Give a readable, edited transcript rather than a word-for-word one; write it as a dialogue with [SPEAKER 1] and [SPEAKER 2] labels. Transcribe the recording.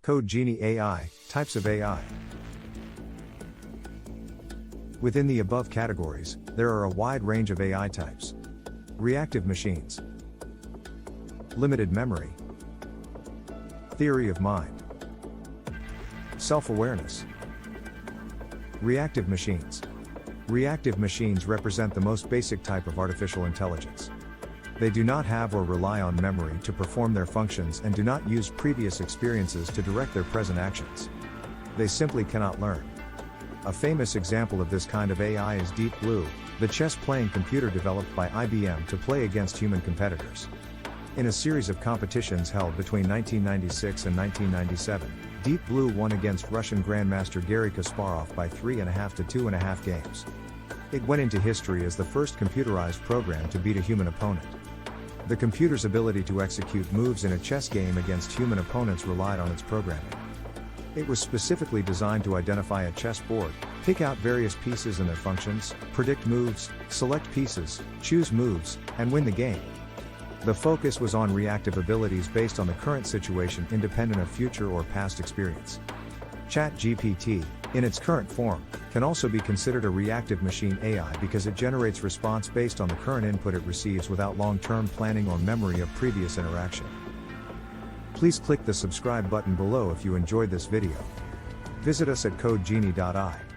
[SPEAKER 1] code-genie.ai, types of AI. Within the above categories, there are a wide range of AI types. Reactive machines. Limited memory. Theory of mind. Self-awareness. Reactive machines. Reactive machines represent the most basic type of artificial intelligence. They do not have or rely on memory to perform their functions and do not use previous experiences to direct their present actions. They simply cannot learn. A famous example of this kind of AI is Deep Blue, the chess-playing computer developed by IBM to play against human competitors. In a series of competitions held between 1996 and 1997, Deep Blue won against Russian Grandmaster Garry Kasparov by 3.5 to 2.5 games. It went into history as the first computerized program to beat a human opponent. The computer's ability to execute moves in a chess game against human opponents relied on its programming. It was specifically designed to identify a chessboard, pick out various pieces and their functions, predict moves, select pieces, choose moves, and win the game. The focus was on reactive abilities based on the current situation independent of future or past experience. ChatGPT, in its current form, can also be considered a reactive machine AI because it generates response based on the current input it receives without long-term planning or memory of previous interaction. Please click the subscribe button below if you enjoyed this video. Visit us at code-genie.ai.